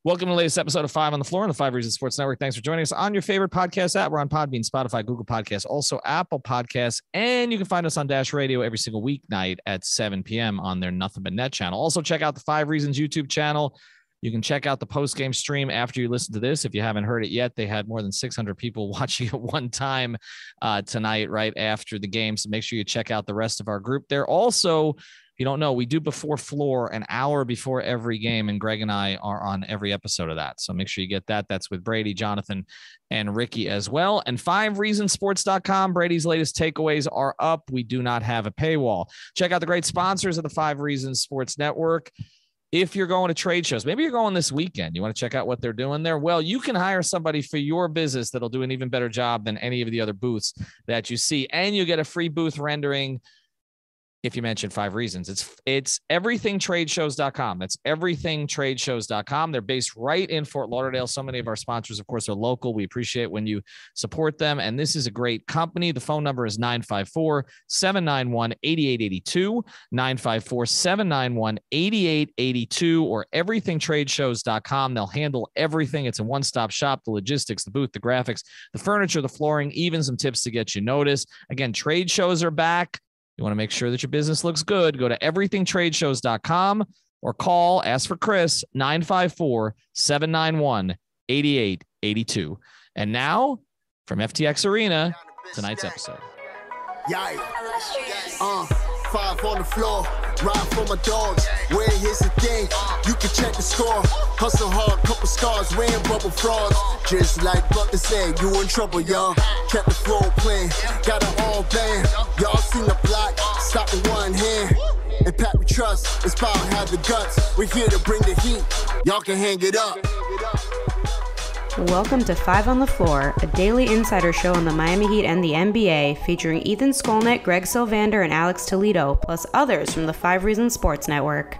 Welcome to the latest episode of 5 on the Floor on the 5 Reasons Sports Network. Thanks for joining us on your favorite podcast app. We're on Podbean, Spotify, Google Podcasts, also Apple Podcasts, and you can find us on Dash Radio every single weeknight at 7 p.m. on their Nothing But Net channel. Also, check out the 5 Reasons YouTube channel. You can check out the post-game stream after you listen to this. If you haven't heard it yet, they had more than 600 people watching at one time tonight right after the game, so make sure you check out the rest of our group there. Also, if you don't know, we do Before Floor an hour before every game, and Greg and I are on every episode of that. So make sure you get that. That's with Brady, Jonathan, and Ricky as well. And 5reasonsports.com. Brady's latest takeaways are up. We do not have a paywall. Check out the great sponsors of the 5 Reasons Sports Network. If you're going to trade shows, maybe you're going this weekend, you want to check out what they're doing there. Well, you can hire somebody for your business that'll do an even better job than any of the other booths that you see. And you get a free booth rendering if you mention 5 Reasons. It's everythingtradeshows.com. That's everythingtradeshows.com. They're based right in Fort Lauderdale. So many of our sponsors, of course, are local. We appreciate when you support them. And this is a great company. The phone number is 954-791-8882, 954-791-8882, or everythingtradeshows.com. They'll handle everything. It's a one-stop shop: the logistics, the booth, the graphics, the furniture, the flooring, even some tips to get you noticed. Again, trade shows are back. You want to make sure that your business looks good. Go to everythingtradeshows.com or call, ask for Chris, 954-791-8882. And now, from FTX Arena, tonight's episode. 5 on the floor, ride for my dogs. Where here's the thing, you can check the score. Hustle hard, couple scars, wearing rubber frauds. Just like Butler said, you in trouble, y'all. Kept the floor playing, got it all banned. Y'all seen the block, stop with one hand. And Pat we trust, it's power, have the guts. We're here to bring the heat, y'all can hang it up. Welcome to 5 on the Floor, a daily insider show on the Miami Heat and the NBA, featuring Ethan Skolnick, Greg Sylvander, and Alex Toledo, plus others from the 5 Reasons Sports Network.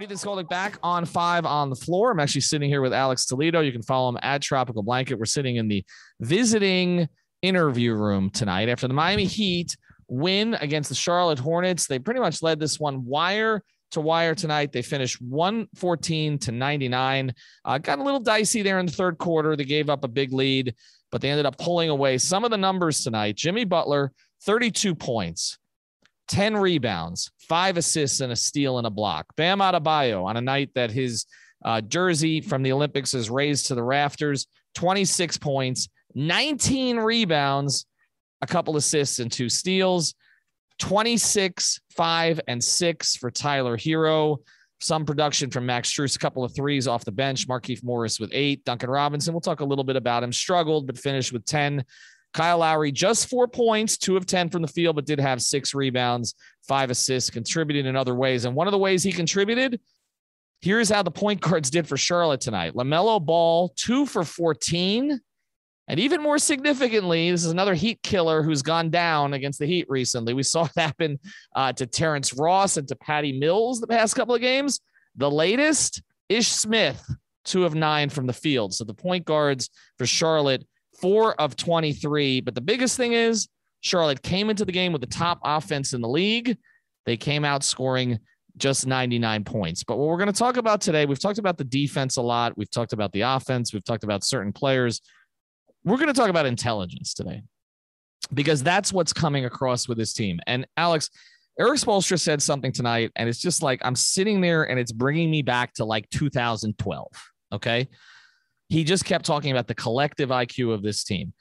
Ethan Skolnick back on 5 on the Floor. I'm actually sitting here with Alex Toledo. You can follow him at Tropical Blanket. We're sitting in the visiting interview room tonight after the Miami Heat win against the Charlotte Hornets. They pretty much led this one wire to wire tonight. They finished 114-99. Got a little dicey there in the third quarter. They gave up a big lead, but they ended up pulling away. Some of the numbers tonight: Jimmy Butler, 32 points, 10 rebounds, 5 assists, and a steal and a block. Bam Adebayo, on a night that his jersey from the Olympics is raised to the rafters, 26 points, 19 rebounds, a couple assists, and 2 steals. 26, 5, and 6 for Tyler Hero. Some production from Max Strus, a couple of threes off the bench. Markieff Morris with 8. Duncan Robinson, we'll talk a little bit about him, struggled but finished with 10. Kyle Lowry, just 4 points, 2 of 10 from the field, but did have 6 rebounds, 5 assists, contributed in other ways. And one of the ways he contributed, here's how the point guards did for Charlotte tonight. LaMelo Ball, 2 for 14. And even more significantly, this is another Heat killer who's gone down against the Heat recently. We saw it happen to Terrence Ross and to Patty Mills the past couple of games. The latest, Ish Smith, 2 of 9 from the field. So the point guards for Charlotte, 4 of 23. But the biggest thing is Charlotte came into the game with the top offense in the league. They came out scoring just 99 points. But what we're going to talk about today, we've talked about the defense a lot. We've talked about the offense. We've talked about certain players. We're going to talk about intelligence today, because that's what's coming across with this team. And Alex, Eric Spoelstra said something tonight, and it's just like I'm sitting there and it's bringing me back to like 2012. Okay. He just kept talking about the collective IQ of this team.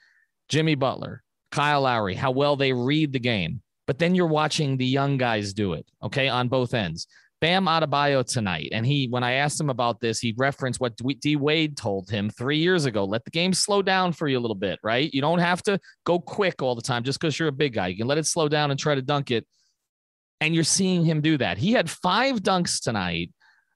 Jimmy Butler, Kyle Lowry, how well they read the game. But then you're watching the young guys do it, okay, on both ends. Bam Adebayo tonight, and when I asked him about this, he referenced what D. Wade told him 3 years ago. Let the game slow down for you a little bit, right? You don't have to go quick all the time just because you're a big guy. You can let it slow down and try to dunk it, and you're seeing him do that. He had 5 dunks tonight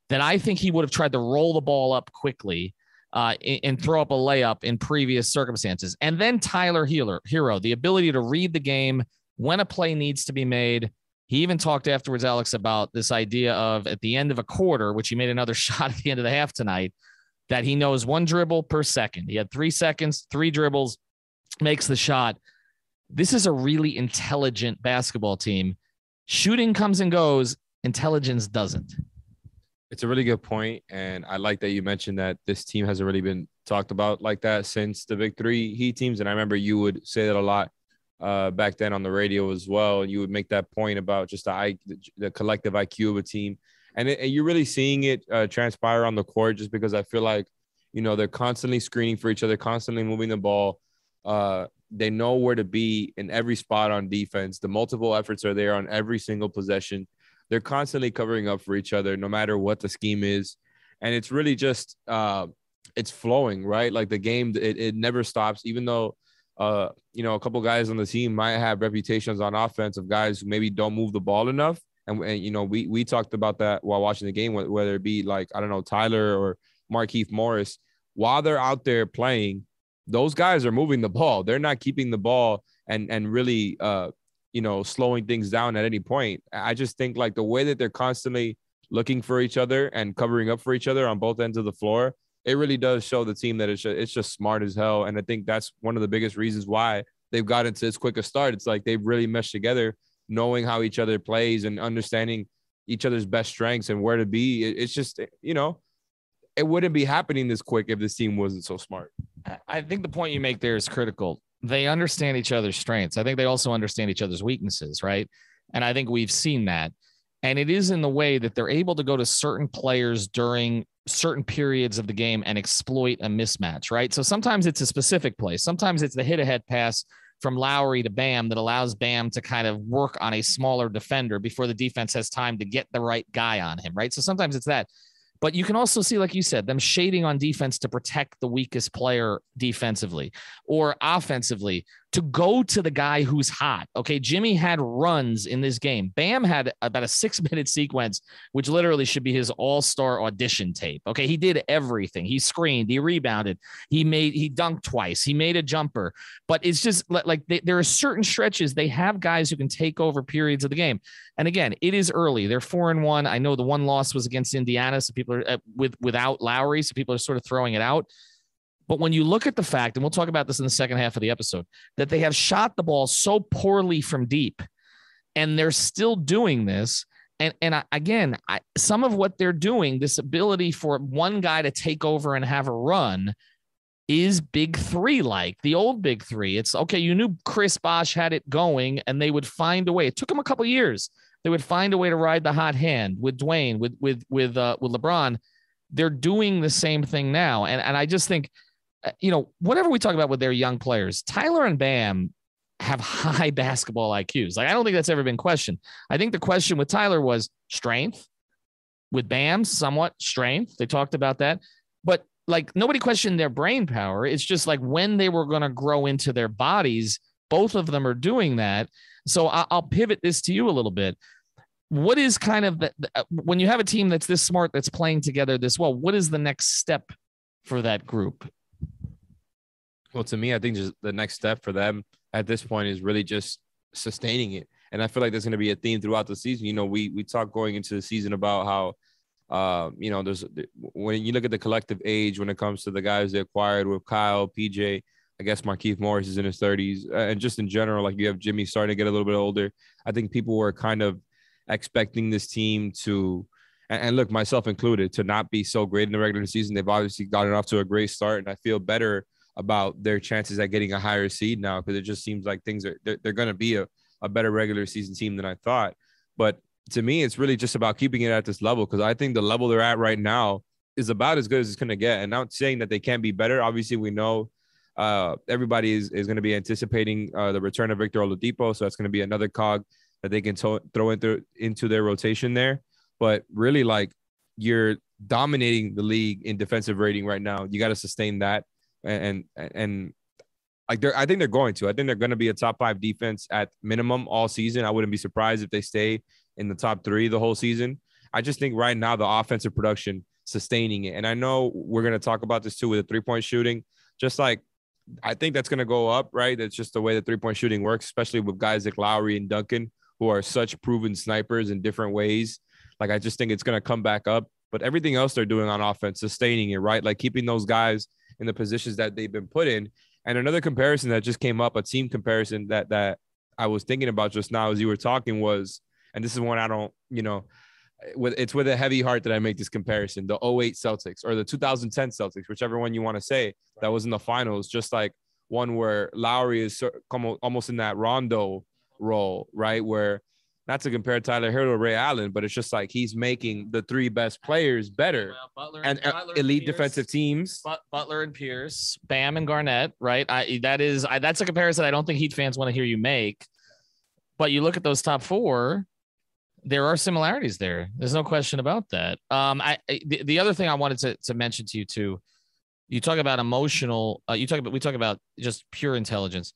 that I think he would have tried to roll the ball up quickly and throw up a layup in previous circumstances. And then Tyler Hero, the ability to read the game when a play needs to be made. He even talked afterwards, Alex, about this idea of at the end of a quarter, which he made another shot at the end of the half tonight, that he knows 1 dribble per second. He had 3 seconds, 3 dribbles, makes the shot. This is a really intelligent basketball team. Shooting comes and goes. Intelligence doesn't. It's a really good point, and I like that you mentioned that this team hasn't really been talked about like that since the big three Heat teams. And I remember you would say that a lot back then on the radio as well. And you would make that point about just the collective IQ of a team. And you're really seeing it transpire on the court just because I feel like, they're constantly screening for each other, constantly moving the ball. They know where to be in every spot on defense. The multiple efforts are there on every single possession. They're constantly covering up for each other no matter what the scheme is. And it's really just it's flowing, right? Like the game, it never stops, even though, a couple guys on the team might have reputations on offense of guys who maybe don't move the ball enough. And we talked about that while watching the game, whether it be like, I don't know, Tyler or Markieff Morris. While they're out there playing, those guys are moving the ball. They're not keeping the ball and really slowing things down at any point. I just think like the way that they're constantly looking for each other and covering up for each other on both ends of the floor, it really does show the team that it's just smart as hell. And I think that's one of the biggest reasons why they've gotten to this quick a start. It's like they've really meshed together, knowing how each other plays and understanding each other's best strengths and where to be. It's just, it wouldn't be happening this quick if this team wasn't so smart. I think the point you make there is critical. They understand each other's strengths. I think they also understand each other's weaknesses, right? And I think we've seen that. And it is in the way that they're able to go to certain players during certain periods of the game and exploit a mismatch, right? So sometimes it's a specific play. Sometimes it's the hit-ahead pass from Lowry to Bam that allows Bam to kind of work on a smaller defender before the defense has time to get the right guy on him, right? So sometimes it's that. But you can also see, like you said, them shading on defense to protect the weakest player defensively or offensively to go to the guy who's hot. Okay, Jimmy had runs in this game. Bam had about a 6-minute sequence, which literally should be his all-star audition tape. Okay, he did everything. He screened, he rebounded, he dunked twice, he made a jumper. But it's just like there are certain stretches they have guys who can take over periods of the game. And again, it is early. They're 4-1. I know the one loss was against Indiana, so people are without Lowry, so people are sort of throwing it out. But when you look at the fact, and we'll talk about this in the second half of the episode, that they have shot the ball so poorly from deep, and they're still doing this. And again, some of what they're doing, this ability for one guy to take over and have a run, is big three like the old big three. It's okay. You knew Chris Bosh had it going, and they would find a way. It took them a couple of years. They would find a way to ride the hot hand with Dwayne, with LeBron. They're doing the same thing now, and I just think, whatever we talk about with their young players, Tyler and Bam have high basketball IQs. Like, I don't think that's ever been questioned. I think the question with Tyler was strength. With Bam, somewhat strength. They talked about that. But, like, nobody questioned their brain power. It's just like when they were going to grow into their bodies, both of them are doing that. So I'll pivot this to you a little bit. What is kind of when you have a team that's this smart, that's playing together this well, what is the next step for that group? Well, to me, I think just the next step for them at this point is really just sustaining it. And I feel like there's going to be a theme throughout the season. We talk going into the season about how, there's when you look at the collective age when it comes to the guys they acquired with Kyle, PJ, I guess Markieff Morris is in his 30s. And just in general, like you have Jimmy starting to get a little bit older. I think people were kind of expecting this team to, and look, myself included, to not be so great in the regular season. They've obviously gotten off to a great start, and I feel better about their chances at getting a higher seed now, because it just seems like they're going to be a better regular season team than I thought. But to me, it's really just about keeping it at this level, because I think the level they're at right now is about as good as it's going to get. And not saying that they can't be better. Obviously, we know everybody is going to be anticipating the return of Victor Oladipo, so that's going to be another cog that they can throw into their rotation there. But really, like, you're dominating the league in defensive rating right now. You got to sustain that. And like I think they're going to. I think they're going to be a top 5 defense at minimum all season. I wouldn't be surprised if they stay in the top 3 the whole season. I just think right now the offensive production, sustaining it. And I know we're going to talk about this too with the 3-point shooting. Just like, I think that's going to go up, right? That's just the way the 3-point shooting works, especially with guys like Lowry and Duncan, who are such proven snipers in different ways. Like, I just think it's going to come back up. But everything else they're doing on offense, sustaining it, right? Like keeping those guys in the positions that they've been put in. And another comparison that just came up, a team comparison that I was thinking about just now as you were talking was, and this is one I don't, it's with a heavy heart that I make this comparison. The '08 Celtics or the 2010 Celtics, whichever one you want to say, that was in the finals, just like one where Lowry is almost in that Rondo role, right? Where, not to compare Tyler Hero to Ray Allen, but it's just like he's making the three best players better, Butler and elite Pierce, defensive teams. Butler and Pierce, Bam and Garnett, right? That's a comparison I don't think Heat fans want to hear you make. But you look at those top four, there are similarities there. There's no question about that. The other thing I wanted to mention to you too, you talk about emotional. We talk about just pure intelligence.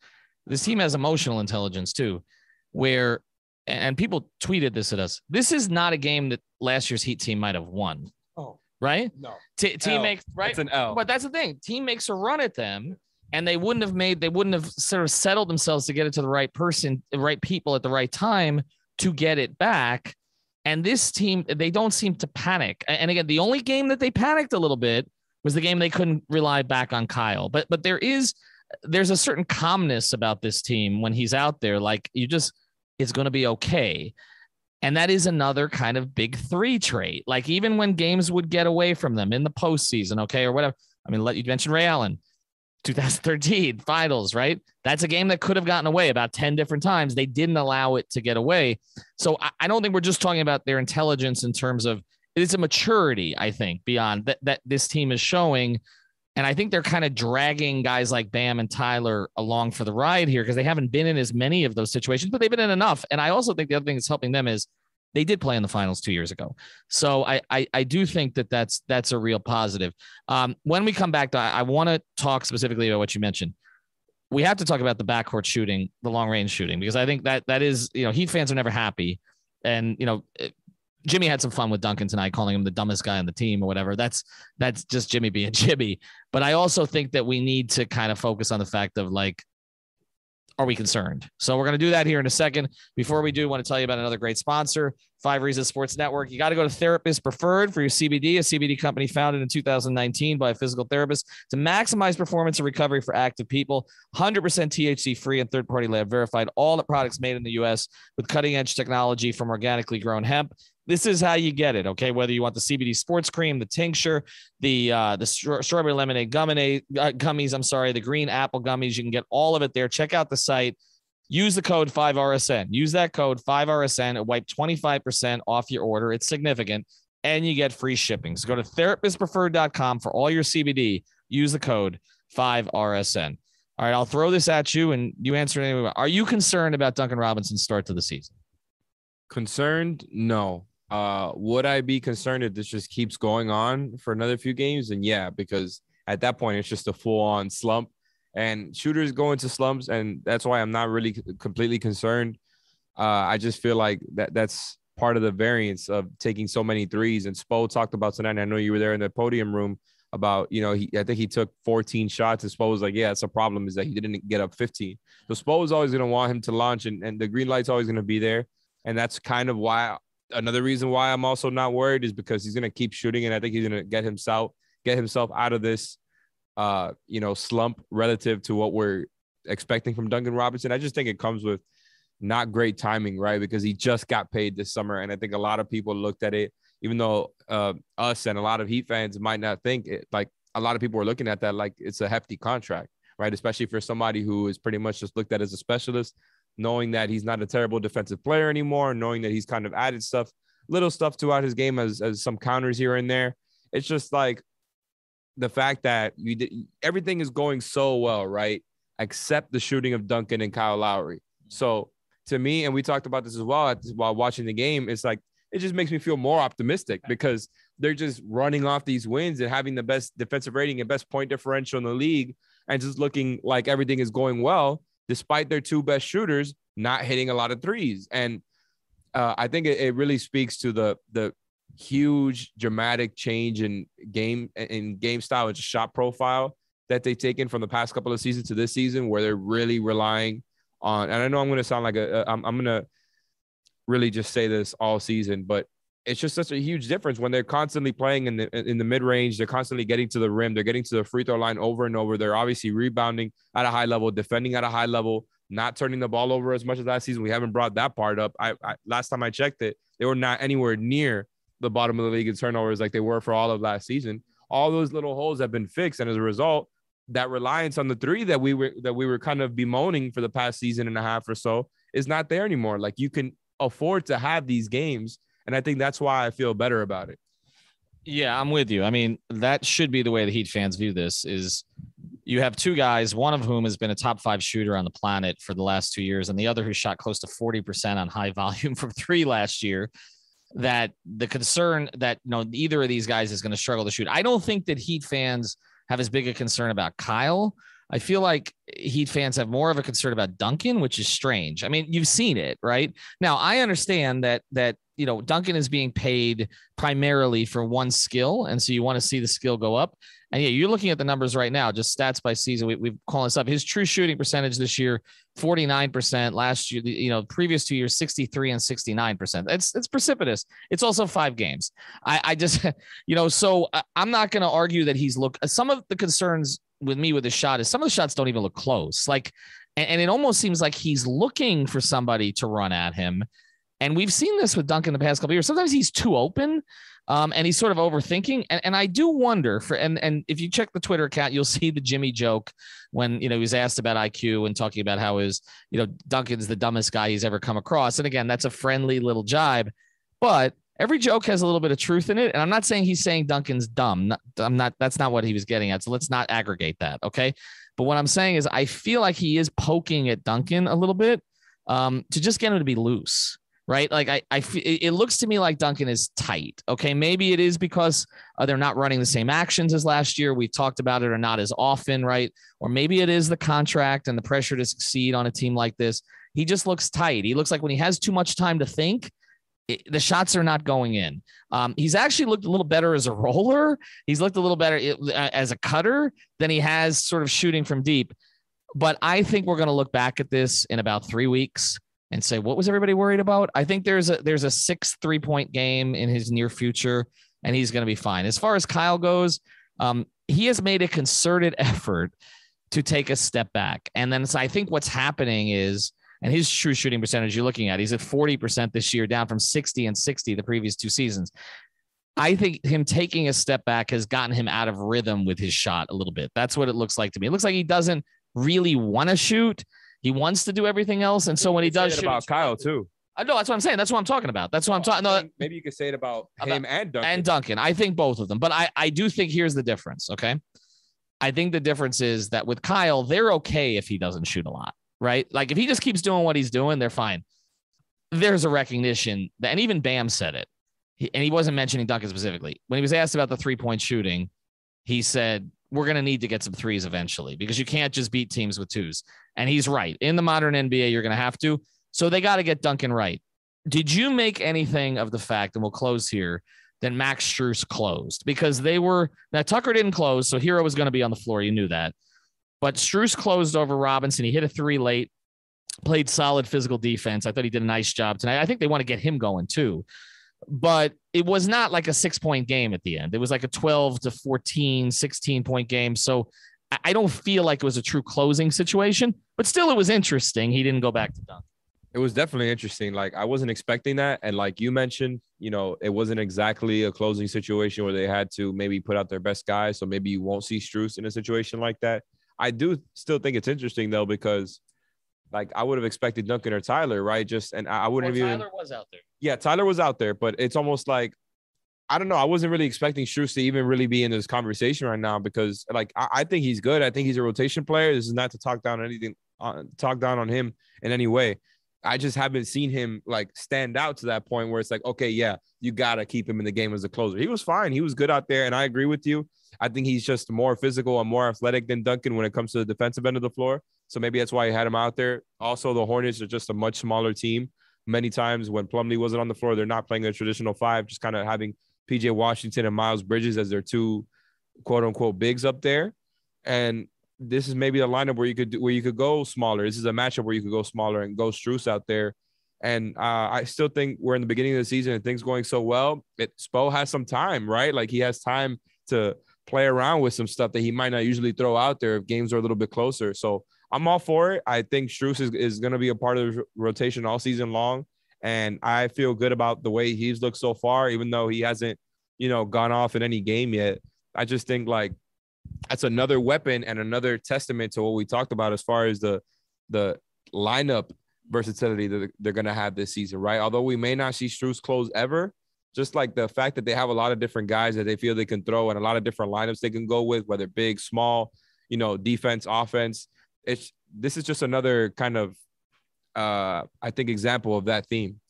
This team has emotional intelligence too, where, and people tweeted this at us, this is not a game that last year's Heat team might have won. Oh, right? No. Team makes right. It's an L. But that's the thing. Team makes a run at them, and they wouldn't have sort of settled themselves to get it to the right person, the right people at the right time to get it back. And this team, they don't seem to panic. And again, the only game that they panicked a little bit was the game they couldn't rely back on Kyle. But there's a certain calmness about this team when he's out there. Like, it's going to be okay. And that is another kind of big three trait. Like, even when games would get away from them in the postseason, okay, or whatever. I mean, you mentioned Ray Allen, 2013 finals, right? That's a game that could have gotten away about 10 different times. They didn't allow it to get away. So I don't think we're just talking about their intelligence in terms of, it's a maturity, I think, beyond that this team is showing. And I think they're kind of dragging guys like Bam and Tyler along for the ride here because they haven't been in as many of those situations, but they've been in enough. And I also think the other thing that's helping them is they did play in the finals 2 years ago. So I do think that's a real positive. When we come back, I want to talk specifically about what you mentioned. We have to talk about the backcourt shooting, the long range shooting, because I think that is, Heat fans are never happy. And, Jimmy had some fun with Duncan tonight, calling him the dumbest guy on the team or whatever. That's just Jimmy being Jimmy. But I also think that we need to kind of focus on the fact of, like, are we concerned? So we're going to do that here in a second. Before we do, I want to tell you about another great sponsor, 5 Reasons Sports Network. You got to go to Therapist Preferred for your CBD, a CBD company founded in 2019 by a physical therapist to maximize performance and recovery for active people. 100% THC free and third-party lab verified. All the products made in the U.S. with cutting-edge technology from organically grown hemp. This is how you get it, okay? Whether you want the CBD sports cream, the tincture, the strawberry lemonade gummies, the green apple gummies, you can get all of it there. Check out the site. Use the code 5RSN. Use that code 5RSN and wipe 25% off your order. It's significant, and you get free shipping. So go to therapistpreferred.com for all your CBD. Use the code 5RSN. All right, I'll throw this at you, and you answer it anyway. Are you concerned about Duncan Robinson's start to the season? Concerned? No. Would I be concerned if this just keeps going on for another few games? And yeah, because at that point it's just a full-on slump, and shooters go into slumps, and that's why I'm not really completely concerned. I just feel like that's part of the variance of taking so many threes. And Spo talked about tonight, and I know you were there in the podium room, about, I think he took 14 shots, and Spo was like, yeah, it's a problem is that he didn't get up 15. So Spo is always going to want him to launch, and the green light's always going to be there. And that's kind of why, another reason why I'm also not worried is because he's going to keep shooting. And I think he's going to get himself out of this, slump relative to what we're expecting from Duncan Robinson. I just think it comes with not great timing, right? Because he just got paid this summer. And I think a lot of people looked at it, even though us and a lot of Heat fans might not think it, like a lot of people are looking at that like it's a hefty contract, right? Especially for somebody who is pretty much just looked at as a specialist, knowing that he's not a terrible defensive player anymore, knowing that he's kind of added little stuff throughout his game as some counters here and there. It's just like the fact that everything is going so well, right? Except the shooting of Duncan and Kyle Lowry. So to me, and we talked about this as well while watching the game, it's like, it just makes me feel more optimistic because they're just running off these wins and having the best defensive rating and best point differential in the league and just looking like everything is going well, despite their two best shooters not hitting a lot of threes. And I think it really speaks to the huge dramatic change in game style and shot profile that they've taken from the past couple of seasons to this season, where they're really relying on, and I know I'm going to sound like I'm going to really just say this all season, but it's just such a huge difference when they're constantly playing in the mid-range. They're constantly getting to the rim. They're getting to the free throw line over and over. They're obviously rebounding at a high level, defending at a high level, not turning the ball over as much as last season. We haven't brought that part up. I last time I checked it, they were not anywhere near the bottom of the league in turnovers like they were for all of last season. All those little holes have been fixed, and as a result, that reliance on the three that we were kind of bemoaning for the past season and a half or so is not there anymore. Like, you can afford to have these games, and I think that's why I feel better about it. Yeah, I'm with you. I mean, that should be the way the Heat fans view this. Is you have two guys, one of whom has been a top 5 shooter on the planet for the last 2 years, and the other who shot close to 40% on high volume from 3 last year. That the concern that either of these guys is going to struggle to shoot. I don't think that Heat fans have as big a concern about Kyle. I feel like Heat fans have more of a concern about Duncan, which is strange. I mean, you've seen it, right? Now, I understand that Duncan is being paid primarily for one skill, and so you want to see the skill go up. And yeah, you're looking at the numbers right now, just stats by season. We've called this up. His true shooting percentage this year, 49%. Last year, previous 2 years, 63 and 69%. It's precipitous. It's also 5 games. I just, so I'm not going to argue that some of the concerns with me with the shot is some of the shots don't even look close. Like, and it almost seems like he's looking for somebody to run at him. And we've seen this with Duncan the past couple of years. Sometimes he's too open, and he's sort of overthinking. And I do wonder and if you check the Twitter account, you'll see the Jimmy joke when, he was asked about IQ and talking about how Duncan's the dumbest guy he's ever come across. And again, that's a friendly little jibe, but every joke has a little bit of truth in it. And I'm not saying he's saying Duncan's dumb. That's not what he was getting at. So let's not aggregate that. Okay. But what I'm saying is I feel like he is poking at Duncan a little bit to just get him to be loose. Right. Like it looks to me like Duncan is tight. Okay. Maybe it is because they're not running the same actions as last year. We've talked about it, or not as often. Right. Or maybe it is the contract and the pressure to succeed on a team like this. He just looks tight. He looks like when he has too much time to think, the shots are not going in. He's actually looked a little better as a roller. He's looked a little better as a cutter than he has sort of shooting from deep. But I think we're going to look back at this in about 3 weeks and say, what was everybody worried about? I think there's a 6 3-point game in his near future, and he's going to be fine. As far as Kyle goes, he has made a concerted effort to take a step back. And then I think what's happening is, and his true shooting percentage you're looking at, he's at 40% this year, down from 60 and 60 the previous 2 seasons. I think him taking a step back has gotten him out of rhythm with his shot a little bit. That's what it looks like to me. It looks like he doesn't really want to shoot. He wants to do everything else. And so when he does shoot, about Kyle too. I know, that's what I'm saying. That's what I'm talking about. That's what I'm talking about. Maybe you could say it about him and Duncan. And Duncan. I think both of them. But I do think here's the difference, okay? I think the difference is that with Kyle, they're okay if he doesn't shoot a lot, right? Like if he just keeps doing what he's doing, they're fine. There's a recognition that, and even Bam said it, and he wasn't mentioning Duncan specifically. When he was asked about the 3-point shooting, he said, we're going to need to get some threes eventually because you can't just beat teams with 2s. And he's right. In the modern NBA, you're going to have to. So they got to get Duncan right. Did you make anything of the fact, and we'll close here, that Max Strus closed? Because now Tucker didn't close, so Hero was going to be on the floor. You knew that. But Strus closed over Robinson. He hit a 3 late, played solid physical defense. I thought he did a nice job tonight. I think they want to get him going too. But it was not like a 6-point game at the end. It was like a 12 to 14, 16-point game. So I don't feel like it was a true closing situation, but still it was interesting. He didn't go back to dunk. It was definitely interesting. Like, I wasn't expecting that. And like you mentioned, it wasn't exactly a closing situation where they had to maybe put out their best guy. So maybe you won't see Strus in a situation like that. I do still think it's interesting though, because like I would have expected Duncan or Tyler, right? I wouldn't have even. Tyler was out there. Yeah, Tyler was out there, but it's almost like, I don't know. I wasn't really expecting Strus to even really be in this conversation right now because like, I think he's good. I think he's a rotation player. This is not to talk down on him in any way. I just haven't seen him like stand out to that point where it's like, okay, yeah, you got to keep him in the game as a closer. He was fine. He was good out there. And I agree with you. I think he's just more physical and more athletic than Duncan when it comes to the defensive end of the floor. So maybe that's why he had him out there. Also, the Hornets are just a much smaller team. Many times when Plumlee wasn't on the floor, they're not playing a traditional 5, just kind of having PJ Washington and Miles Bridges as their 2 quote unquote bigs up there. And this is maybe a lineup where you could go smaller. This is a matchup where you could go smaller and go Strus out there. And I still think we're in the beginning of the season and things going so well. Spo has some time, right? Like he has time to play around with some stuff that he might not usually throw out there if games are a little bit closer. So I'm all for it. I think Strus is going to be a part of the rotation all season long. And I feel good about the way he's looked so far, even though he hasn't, gone off in any game yet. I just think like that's another weapon and another testament to what we talked about as far as the lineup versatility that they're going to have this season, right? Although we may not see Strus close ever, just like the fact that they have a lot of different guys that they feel they can throw and a lot of different lineups they can go with, whether big, small, defense, offense. This is just another kind of, I think, example of that theme.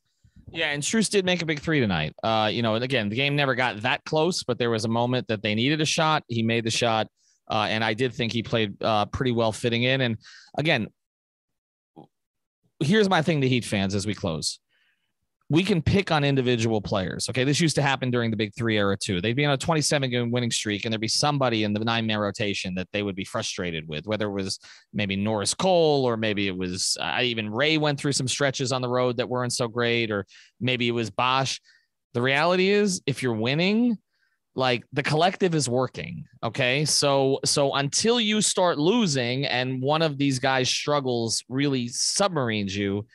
Yeah, and Strus did make a big three tonight. And again, the game never got that close, but there was a moment that they needed a shot. He made the shot, and I did think he played pretty well fitting in. And again, here's my thing to Heat fans as we close. We can pick on individual players. Okay. This used to happen during the big three era too. They'd be on a 27-game winning streak and there'd be somebody in the 9-man rotation that they would be frustrated with, whether it was maybe Norris Cole, or maybe it was even Ray went through some stretches on the road that weren't so great, or maybe it was Bosch. The reality is if you're winning, like the collective is working. Okay. So until you start losing and one of these guys struggles, really submarines you,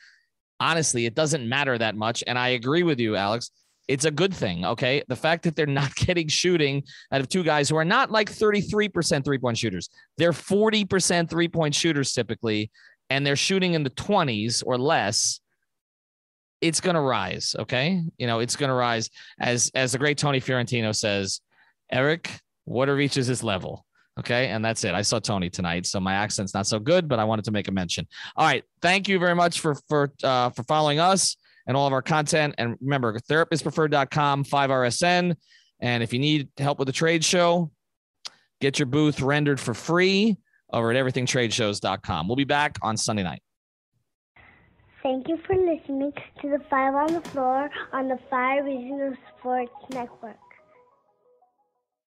honestly, it doesn't matter that much. And I agree with you, Alex. It's a good thing. Okay. The fact that they're not getting shooting out of two guys who are not like 33% 3-point shooters. They're 40% 3-point shooters typically, and they're shooting in the 20s or less. It's going to rise. Okay. It's going to rise as the great Tony Fiorentino says, Eric, water reaches his level. Okay. And that's it. I saw Tony tonight, so my accent's not so good, but I wanted to make a mention. All right. Thank you very much for following us and all of our content. And remember, therapistpreferred.com, 5RSN. And if you need help with the trade show, get your booth rendered for free over at everythingtradeshows.com. We'll be back on Sunday night. Thank you for listening to the Five on the Floor on the Five Regional Sports Network.